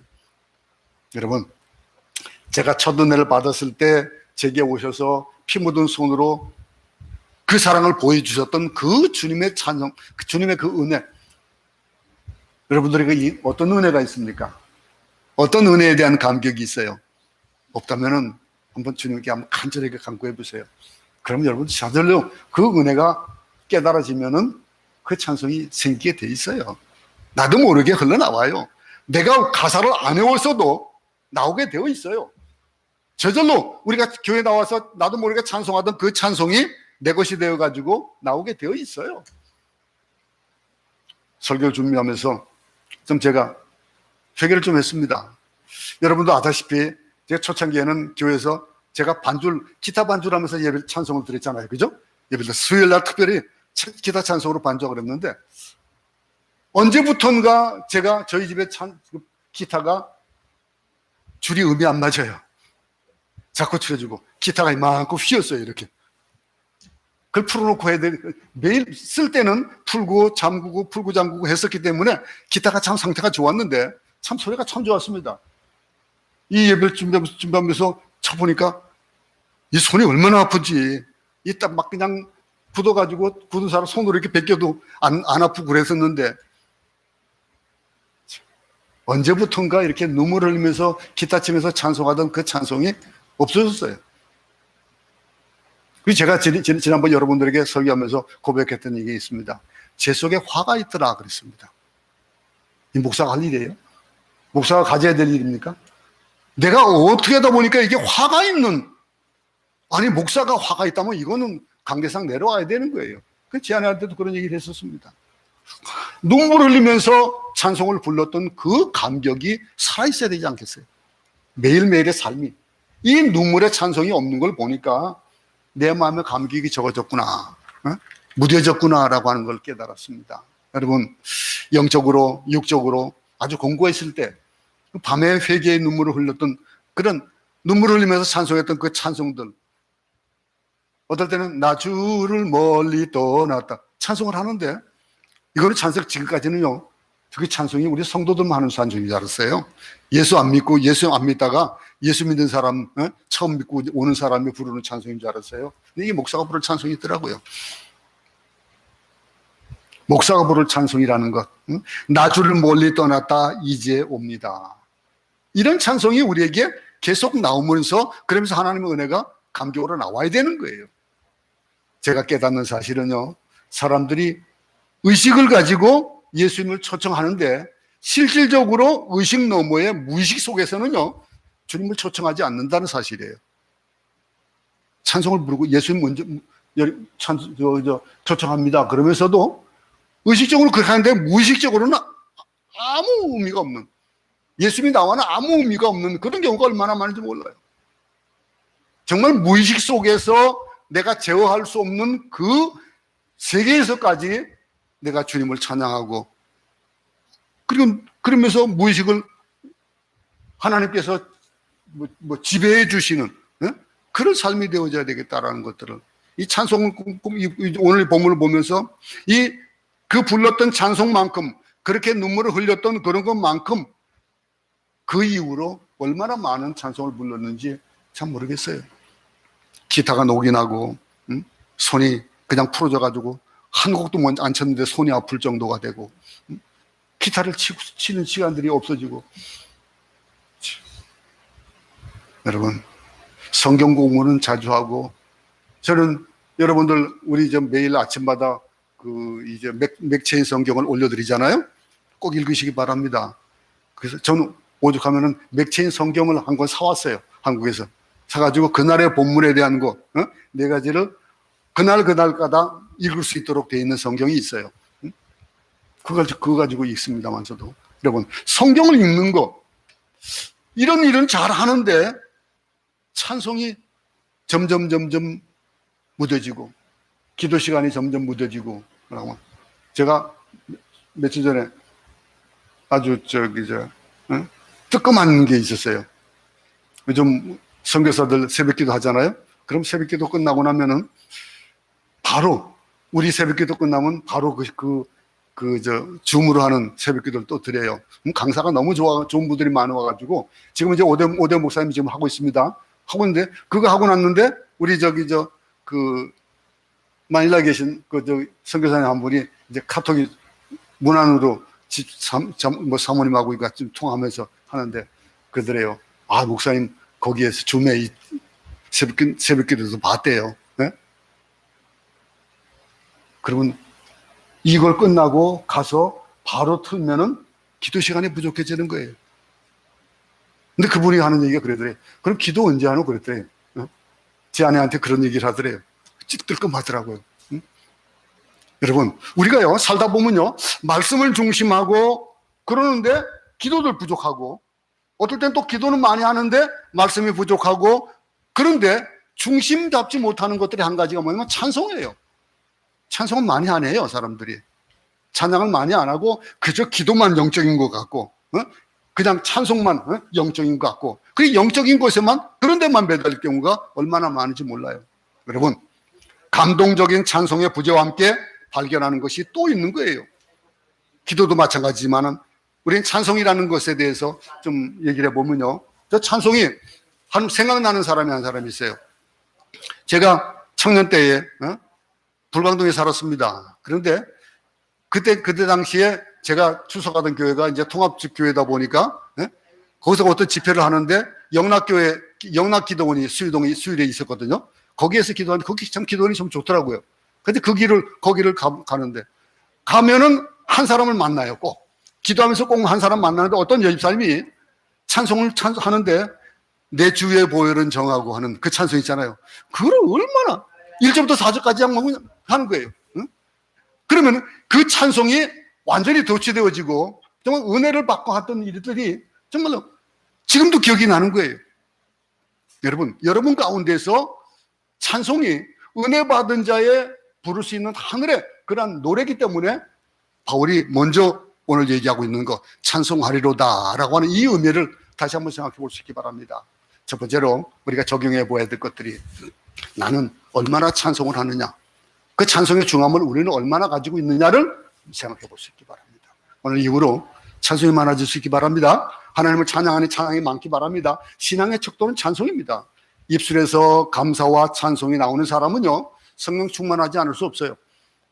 여러분 제가 첫 은혜를 받았을 때 제게 오셔서 피 묻은 손으로 그 사랑을 보여주셨던 그 주님의 찬송, 그 주님의 그 은혜 여러분들에게 어떤 은혜가 있습니까? 어떤 은혜에 대한 감격이 있어요? 없다면은 한번 주님께 한번 간절하게 간구해 보세요. 그럼 여러분 저절로 그 은혜가 깨달아지면은 그 찬송이 생기게 돼 있어요. 나도 모르게 흘러나와요. 내가 가사를 안 외웠어도 나오게 되어 있어요. 저절로 우리가 교회 나와서 나도 모르게 찬송하던 그 찬송이 내 것이 되어가지고 나오게 되어 있어요. 설교 준비하면서 좀 제가 회개를 좀 했습니다. 여러분도 아다시피 제가 초창기에는 교회에서 제가 기타 반주하면서 예배 찬송을 드렸잖아요. 그죠? 예배를 수요일 날 특별히 기타 찬송으로 반주하고 그랬는데 언제부턴가 제가 저희 집에 기타가 줄이 음이 안 맞아요. 자꾸 틀어주고 기타가 이만큼 휘었어요. 이렇게 그걸 풀어놓고 해야 돼. 매일 쓸 때는 풀고 잠그고 풀고 잠그고 했었기 때문에 기타가 참 상태가 좋았는데 참 소리가 참 좋았습니다. 이 예배를 준비하면서 쳐보니까 이 손이 얼마나 아픈지 이 딱 막 그냥 굳어가지고 굳은 사람 손으로 이렇게 벗겨도 안 아프고 그랬었는데 언제부턴가 이렇게 눈물을 흘리면서 기타 치면서 찬송하던 그 찬송이 없어졌어요. 그리고 제가 지난번 여러분들에게 설교하면서 고백했던 얘기 있습니다. 제 속에 화가 있더라 그랬습니다. 이 목사가 할 일이에요? 목사가 가져야 될 일입니까? 내가 어떻게 하다 보니까 이게 화가 있는, 아니 목사가 화가 있다면 이거는 관계상 내려와야 되는 거예요. 제 아내한테도 그런 얘기를 했었습니다. 눈물 흘리면서 찬송을 불렀던 그 감격이 살아있어야 되지 않겠어요? 매일매일의 삶이 이 눈물의 찬송이 없는 걸 보니까 내 마음의 감격이 적어졌구나, 무뎌졌구나라고 하는 걸 깨달았습니다. 여러분 영적으로 육적으로 아주 공고했을 때 밤에 회개의 눈물을 흘렸던 그런 눈물을 흘리면서 찬송했던 그 찬송들, 어떨 때는 나 주를 멀리 떠났다 찬송을 하는데 이거는 찬송 지금까지는요 그 찬송이 우리 성도들만 하는 찬송인 줄 알았어요. 예수 안 믿고 예수 안 믿다가 예수 믿는 사람 처음 믿고 오는 사람이 부르는 찬송인 줄 알았어요. 근데 이게 목사가 부를 찬송이 있더라고요. 목사가 부를 찬송이라는 것, 나 주를 멀리 떠났다 이제 옵니다. 이런 찬송이 우리에게 계속 나오면서 그러면서 하나님의 은혜가 감격으로 나와야 되는 거예요. 제가 깨닫는 사실은요, 사람들이 의식을 가지고 예수님을 초청하는데 실질적으로 의식 너머의 무의식 속에서는요 주님을 초청하지 않는다는 사실이에요. 찬송을 부르고 예수님 먼저 초청합니다 그러면서도 의식적으로 그렇게 하는데 무의식적으로는 아무 의미가 없는, 예수님이 나와는 아무 의미가 없는 그런 경우가 얼마나 많은지 몰라요. 정말 무의식 속에서 내가 제어할 수 없는 그 세계에서까지 내가 주님을 찬양하고 그러면서 무의식을 하나님께서 지배해 주시는 그런 삶이 되어져야 되겠다라는 것들을, 이 찬송을 오늘 본문을 보면서 그 불렀던 찬송만큼, 그렇게 눈물을 흘렸던 그런 것만큼 그 이후로 얼마나 많은 찬송을 불렀는지 참 모르겠어요. 기타가 녹이 나고 손이 그냥 풀어져 가지고 한 곡도 안 쳤는데 손이 아플 정도가 되고, 기타를 치는 시간들이 없어지고. 여러분, 성경 공부는 자주 하고, 저는 여러분들 우리 매일 아침마다 맥체인 성경을 올려드리잖아요. 꼭 읽으시기 바랍니다. 그래서 저는 오죽하면은 맥체인 성경을 한 권 사왔어요. 한국에서 사가지고 그날의 본문에 대한 거 4가지를 그날마다 읽을 수 있도록 되어 있는 성경이 있어요. 그거 가지고 읽습니다만서도, 여러분, 성경을 읽는 거, 이런 일은 잘 하는데 찬송이 점점 무뎌지고, 기도 시간이 점점 무뎌지고. 제가 며칠 전에 아주 뜨끔한 게 있었어요. 요즘 선교사들 새벽기도 하잖아요. 그럼 새벽기도 끝나고 나면은 바로, 우리 새벽기도 끝나면 바로 줌으로 하는 새벽기도를 또 드려요. 강사가 너무 좋은 분들이 많아 와가지고, 지금 이제 오대 목사님이 지금 하고 있습니다. 하고 있는데, 그거 하고 났는데, 우리 마닐라에 계신 선교사님 한 분이 이제 카톡이 문 안으로 사모님하고 좀 통화하면서 하는데, 그러더래요. 아, 목사님, 거기에서 줌에 이 새벽기도도 봤대요. 네? 그러면 이걸 끝나고 가서 바로 틀면은 기도 시간이 부족해지는 거예요. 근데 그분이 하는 얘기가 그러더래요. 그럼 기도 언제 하노? 그랬더래요. 제 아내한테 그런 얘기를 하더래요. 찔끔하더라고요. 여러분, 우리가요, 살다 보면요, 말씀을 중심하고 그러는데 기도들 부족하고, 어떨 땐 또 기도는 많이 하는데 말씀이 부족하고, 그런데 중심 잡지 못하는 것들이 한 가지가 뭐냐면 찬송이에요. 찬송은 많이 안 해요, 사람들이. 찬양을 많이 안 하고 그저 기도만 영적인 것 같고, 그냥 찬송만 영적인 것 같고, 그 영적인 것에만, 그런 데만 매달릴 경우가 얼마나 많은지 몰라요. 여러분, 감동적인 찬송의 부재와 함께 발견하는 것이 또 있는 거예요. 기도도 마찬가지지만은 우리는 찬송이라는 것에 대해서 좀 얘기를 해보면요, 저 찬송이 생각나는 사람이 한 사람이 있어요. 제가 청년 때에 불광동에 살았습니다. 그런데 그때 당시에 제가 출석하던 교회가 이제 통합교회다 보니까 거기서 어떤 집회를 하는데 영락기도원이 수일에 있었거든요. 거기에서 기도하는데 거기 참 기도원이 좀 좋더라고요. 근데 거기를 가는데 가면은 한 사람을 만나요. 꼭 기도하면서 꼭 한 사람 만나는데, 어떤 여집사님이 찬송을 하는데 내 주의 보혈은 정하고 하는 그 찬송 있잖아요. 그걸 얼마나 1절부터 4절까지 하는 거예요. 그러면 그 찬송이 완전히 도취되어지고 정말 은혜를 받고 했던 일들이 정말로 지금도 기억이 나는 거예요. 여러분 가운데서 찬송이 은혜 받은 자의 부를 수 있는 하늘의 그런 노래이기 때문에 바울이 먼저 오늘 얘기하고 있는 거, 찬송하리로다 라고 하는 이 의미를 다시 한번 생각해 볼 수 있기 바랍니다. 첫 번째로 우리가 적용해 보아야 될 것들이, 나는 얼마나 찬송을 하느냐, 그 찬송의 중함을 우리는 얼마나 가지고 있느냐를 생각해 볼 수 있기 바랍니다. 오늘 이후로 찬송이 많아질 수 있기 바랍니다. 하나님을 찬양하는 찬양이 많기 바랍니다. 신앙의 척도는 찬송입니다. 입술에서 감사와 찬송이 나오는 사람은요, 성령 충만하지 않을 수 없어요.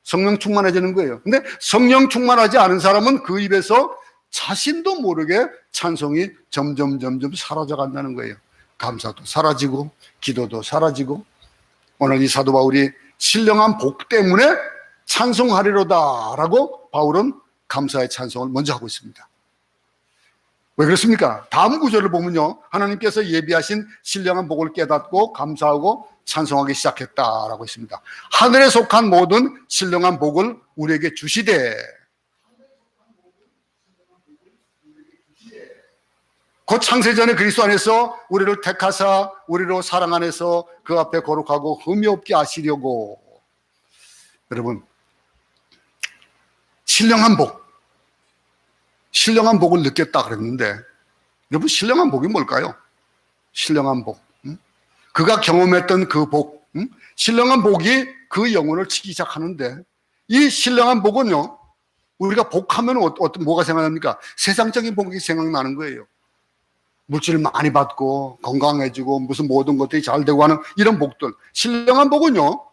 성령 충만해지는 거예요. 근데 성령 충만하지 않은 사람은 그 입에서 자신도 모르게 찬송이 점점 사라져 간다는 거예요. 감사도 사라지고 기도도 사라지고. 오늘 이 사도 바울이 신령한 복 때문에 찬송하리로다 라고 바울은 감사의 찬송을 먼저 하고 있습니다. 왜 그렇습니까? 다음 구절을 보면요, 하나님께서 예비하신 신령한 복을 깨닫고 감사하고 찬송하기 시작했다라고 있습니다. 하늘에 속한 모든 신령한 복을 우리에게 주시되, 곧 창세전에 그리스도 안에서 우리를 택하사 우리로 사랑 안에서 그 앞에 거룩하고 흠이 없게 하시려고. 여러분, 신령한 복, 신령한 복을 느꼈다 그랬는데, 여러분 신령한 복이 뭘까요? 신령한 복, 그가 경험했던 그 복, 신령한 복이 그 영혼을 치기 시작하는데, 이 신령한 복은요, 우리가 복하면 뭐가 생각납니까? 세상적인 복이 생각나는 거예요. 물질을 많이 받고 건강해지고 무슨 모든 것들이 잘 되고 하는 이런 복들. 신령한 복은요,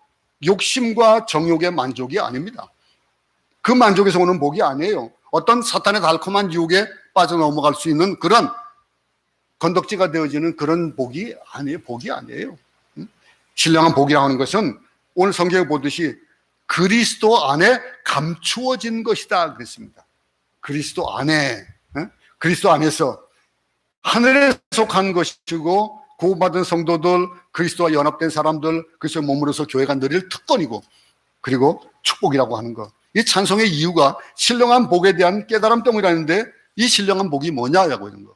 욕심과 정욕의 만족이 아닙니다. 그 만족에서 오는 복이 아니에요. 어떤 사탄의 달콤한 유혹에 빠져넘어갈 수 있는 그런 건덕지가 되어지는 그런 복이 아니에요. 복이 아니에요. 신령한 복이라고 하는 것은 오늘 성경에 보듯이 그리스도 안에 감추어진 것이다 그랬습니다. 그리스도 안에, 그리스도 안에서 하늘에 속한 것이고 구원받은 성도들, 그리스도와 연합된 사람들, 그리스도의 몸으로서 교회가 누릴 특권이고, 그리고 축복이라고 하는 것. 이 찬송의 이유가 신령한 복에 대한 깨달음 때문이라는데, 이 신령한 복이 뭐냐라고 하는 거.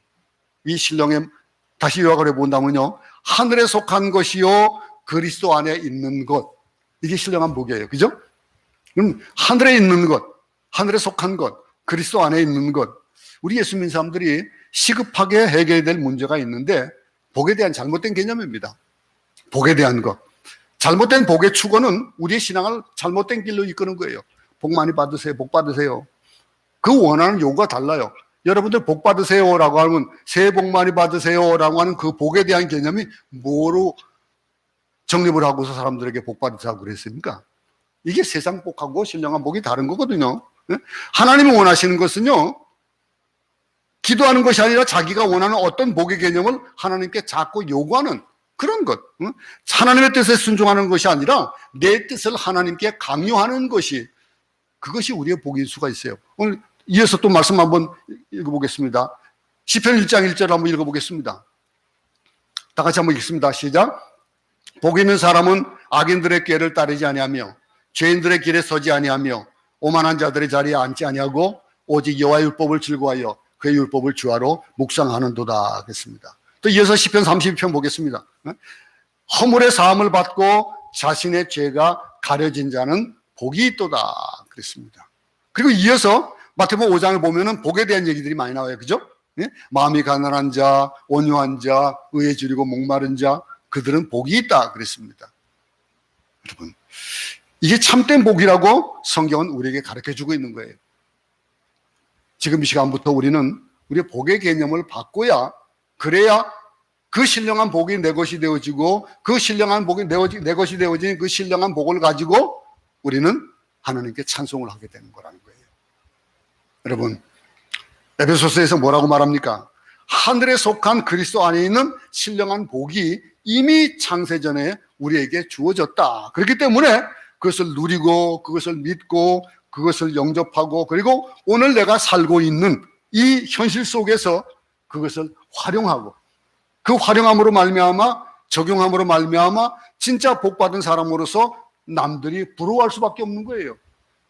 이 신령의, 다시 요약을 해본다면요, 하늘에 속한 것이요 그리스도 안에 있는 것, 이게 신령한 복이에요. 그죠? 그럼 하늘에 있는 것, 하늘에 속한 것, 그리스도 안에 있는 것. 우리 예수 믿는 사람들이 시급하게 해결해야 될 문제가 있는데, 복에 대한 잘못된 개념입니다. 복에 대한 것. 잘못된 복의 추구는 우리의 신앙을 잘못된 길로 이끄는 거예요. 복 많이 받으세요. 복 받으세요. 그 원하는 요구가 달라요. 여러분들 복 받으세요라고 하면 새해 복 많이 받으세요라고 하는 그 복에 대한 개념이 뭐로 정립을 하고서 사람들에게 복 받으라고 그랬습니까? 이게 세상 복하고 신령한 복이 다른 거거든요. 하나님이 원하시는 것은요, 기도하는 것이 아니라 자기가 원하는 어떤 복의 개념을 하나님께 자꾸 요구하는 그런 것. 하나님의 뜻에 순종하는 것이 아니라 내 뜻을 하나님께 강요하는 것이, 그것이 우리의 복일 수가 있어요. 오늘 이어서 또 말씀 한번 읽어보겠습니다. 시편 1장 1절 한번 읽어보겠습니다. 다 같이 한번 읽습니다. 시작. 복 있는 사람은 악인들의 꾀를 따르지 아니하며 죄인들의 길에 서지 아니하며 오만한 자들의 자리에 앉지 아니하고 오직 여호와의 율법을 즐거워하여 그의 율법을 주하로 묵상하는도다 하겠습니다. 또 이어서 시편 32편 보겠습니다. 허물의 사함을 받고 자신의 죄가 가려진 자는 복이 있도다 그랬습니다. 그리고 이어서 마태복음 5장을 보면은 복에 대한 얘기들이 많이 나와요. 그죠? 마음이 가난한 자, 온유한 자, 의에 줄이고 목마른 자, 그들은 복이 있다 그랬습니다. 여러분, 이게 참된 복이라고 성경은 우리에게 가르쳐주고 있는 거예요. 지금 이 시간부터 우리는 우리의 복의 개념을 바꿔야, 그래야 그 신령한 복이 내 것이 되어지고, 그 신령한 복이 내 것이 되어진 그 신령한 복을 가지고 우리는 하나님께 찬송을 하게 되는 거라는 거예요. 여러분, 에베소서에서 뭐라고 말합니까? 하늘에 속한 그리스도 안에 있는 신령한 복이 이미 창세전에 우리에게 주어졌다. 그렇기 때문에 그것을 누리고, 그것을 믿고, 그것을 영접하고, 그리고 오늘 내가 살고 있는 이 현실 속에서 그것을 활용하고, 그 활용함으로 말미암아, 적용함으로 말미암아 진짜 복받은 사람으로서 남들이 부러워할 수밖에 없는 거예요.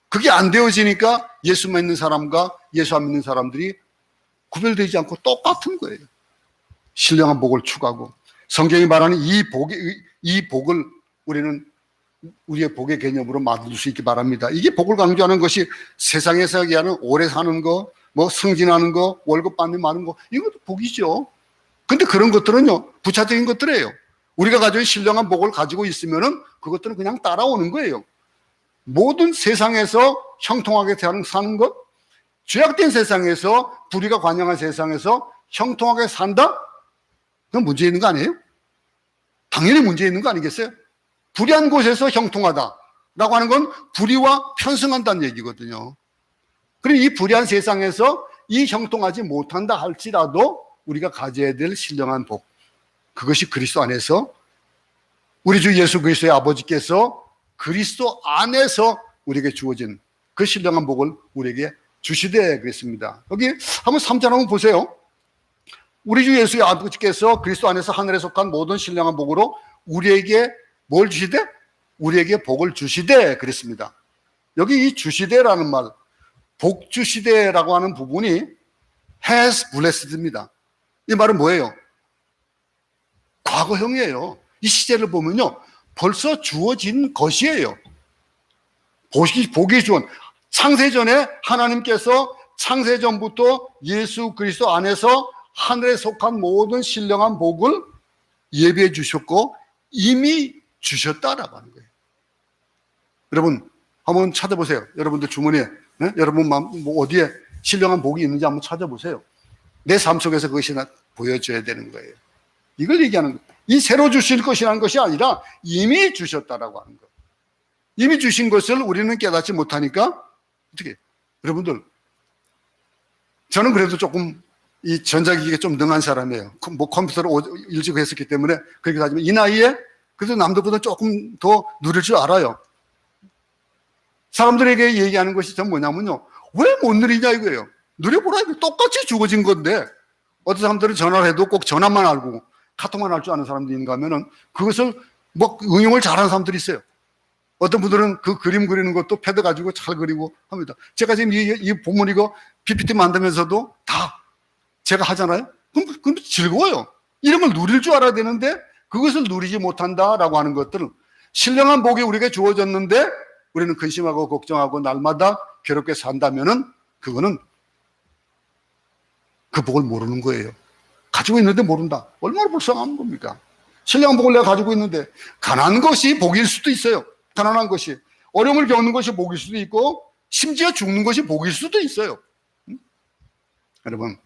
그게 안 되어지니까 예수 믿는 사람과 예수 안 믿는 사람들이 구별되지 않고 똑같은 거예요. 신령한 복을 추구하고, 성경이 말하는 이 복을 우리는 우리의 복의 개념으로 만들 수 있기 바랍니다. 이게 복을 강조하는 것이 세상에서 얘기하는 오래 사는 거, 뭐 승진하는 거, 월급 받는 많은 거, 이것도 복이죠. 근데 그런 것들은요, 부차적인 것들이에요. 우리가 가지고 신령한 복을 가지고 있으면은 그것들은 그냥 따라오는 거예요. 모든 세상에서 형통하게 사는 것, 죄악된 세상에서, 불의가 관영한 세상에서 형통하게 산다? 그건 문제 있는 거 아니에요? 당연히 문제 있는 거 아니겠어요? 불의한 곳에서 형통하다라고 하는 건 불의와 편승한다는 얘기거든요. 그리고 이 불의한 세상에서 이 형통하지 못한다 할지라도 우리가 가져야 될 신령한 복, 그것이 그리스도 안에서, 우리 주 예수 그리스도의 아버지께서 그리스도 안에서 우리에게 주어진 그 신령한 복을 우리에게 주시되 그랬습니다. 여기 한번 3절 한번 보세요. 우리 주 예수의 아버지께서 그리스도 안에서 하늘에 속한 모든 신령한 복으로 우리에게 뭘 주시되? 우리에게 복을 주시되 그랬습니다. 여기 이 주시되라는 말, 복 주시되라고 하는 부분이 has blessed입니다. 이 말은 뭐예요? 과거형이에요. 이 시제를 보면요, 벌써 주어진 것이에요. 복이 주은, 창세전에 하나님께서 창세전부터 예수 그리스도 안에서 하늘에 속한 모든 신령한 복을 예비해 주셨고 이미 주셨다라고 하는 거예요. 여러분 한번 찾아보세요. 여러분들 주머니에, 여러분 뭐 어디에 신령한 복이 있는지 한번 찾아보세요. 내 삶 속에서 그것이 보여져야 되는 거예요. 이걸 얘기하는 거예요. 이 새로 주실 것이라는 것이 아니라 이미 주셨다라고 하는 거예요. 이미 주신 것을 우리는 깨닫지 못하니까 어떻게, 여러분들, 저는 그래도 조금 이 전자기기에 좀 능한 사람이에요. 뭐 컴퓨터를 일찍 했었기 때문에 그렇게 하지만 이 나이에 그래도 남들보다 조금 더 누릴 줄 알아요. 사람들에게 얘기하는 것이 전 뭐냐면요, 왜 못 누리냐 이거예요. 누려보라, 이거 똑같이 주어진 건데. 어떤 사람들은 전화를 해도 꼭 전화만 알고 카톡만 할 줄 아는 사람들이 있는가 하면은 그것을 뭐 응용을 잘하는 사람들이 있어요. 어떤 분들은 그 그림 그리는 것도 패드 가지고 잘 그리고 합니다. 제가 지금 이 본문 이거 PPT 만들면서도 다 제가 하잖아요. 그럼 즐거워요. 이런 걸 누릴 줄 알아야 되는데 그것을 누리지 못한다라고 하는 것들은, 신령한 복이 우리에게 주어졌는데 우리는 근심하고 걱정하고 날마다 괴롭게 산다면은 그거는 그 복을 모르는 거예요. 가지고 있는데 모른다. 얼마나 불쌍한 겁니까? 신령한 복을 내가 가지고 있는데, 가난한 것이 복일 수도 있어요. 가난한 것이, 어려움을 겪는 것이 복일 수도 있고 심지어 죽는 것이 복일 수도 있어요. 여러분,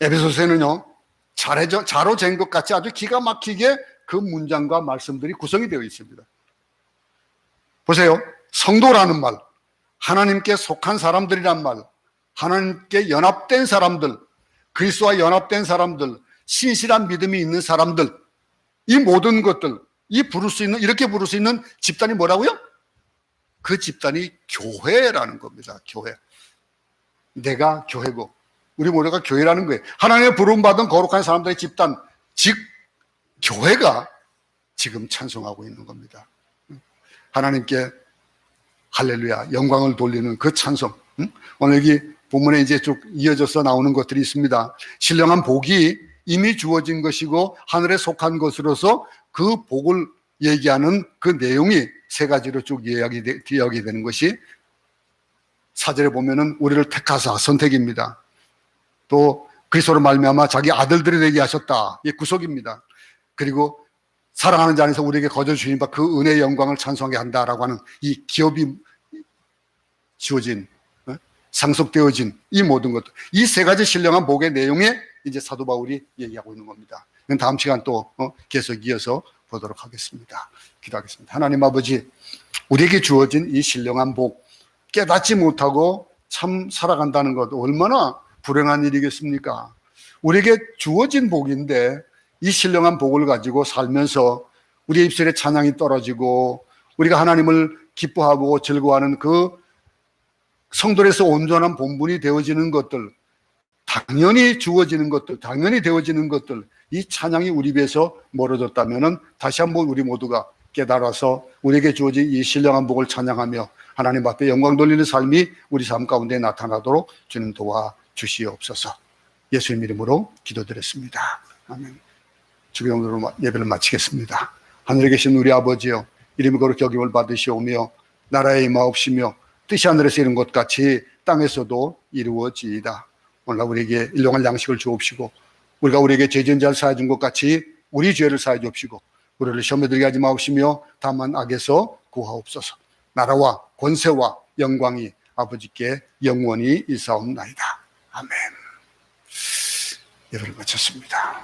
에베소서에는요, 자로 잰 것 같이 아주 기가 막히게 그 문장과 말씀들이 구성이 되어 있습니다. 보세요. 성도라는 말, 하나님께 속한 사람들이란 말, 하나님께 연합된 사람들, 그리스도와 연합된 사람들, 신실한 믿음이 있는 사람들, 이 모든 것들, 이렇게 부를 수 있는 집단이 뭐라고요? 그 집단이 교회라는 겁니다. 교회. 내가 교회고 우리 모두가 교회라는 거예요. 하나님의 부름받은 거룩한 사람들의 집단, 즉 교회가 지금 찬송하고 있는 겁니다. 하나님께 할렐루야, 영광을 돌리는 그 찬송. 오늘 여기 본문에 이제 쭉 이어져서 나오는 것들이 있습니다. 신령한 복이 이미 주어진 것이고 하늘에 속한 것으로서 그 복을 얘기하는 그 내용이 세 가지로 쭉 이야기 되는 것이 4절에 보면은 우리를 택하사, 선택입니다. 또 그리스도로 말미암아 자기 아들들이 되게 하셨다, 이 구속입니다. 그리고 사랑하는 자 안에서 우리에게 거저 주신 바 그 은혜의 영광을 찬송하게 한다라고 하는 이 기업이 주어진, 상속되어진 이 모든 것들, 이 세 가지 신령한 복의 내용에 이제 사도 바울이 얘기하고 있는 겁니다. 다음 시간 또 계속 이어서 보도록 하겠습니다. 기도하겠습니다. 하나님 아버지, 우리에게 주어진 이 신령한 복 깨닫지 못하고 참 살아간다는 것 얼마나 불행한 일이겠습니까? 우리에게 주어진 복인데 이 신령한 복을 가지고 살면서 우리의 입술에 찬양이 떨어지고 우리가 하나님을 기뻐하고 즐거워하는 그 성도에서 온전한 본분이 되어지는 것들, 당연히 주어지는 것들, 당연히 되어지는 것들, 이 찬양이 우리 입에서 멀어졌다면은 다시 한번 우리 모두가 깨달아서 우리에게 주어진 이 신령한 복을 찬양하며 하나님 앞에 영광 돌리는 삶이 우리 삶 가운데 나타나도록 주님 도와 주시옵소서. 예수님 이름으로 기도드렸습니다. 아멘. 주기도로 예배를 마치겠습니다. 하늘에 계신 우리 아버지여, 이름이 거룩히 여김을 받으시오며 나라에 임하옵시며 뜻이 하늘에서 이룬 것 같이 땅에서도 이루어지이다. 오늘 우리에게 일용할 양식을 주옵시고 우리가 우리에게 죄 지은 자를 사하여 준 것 같이 우리 죄를 사하여 주옵시고 우리를 시험에 들게 하지 마옵시며 다만 악에서 구하옵소서. 나라와 권세와 영광이 아버지께 영원히 있사옵나이다. 아멘. 예배를 마쳤습니다.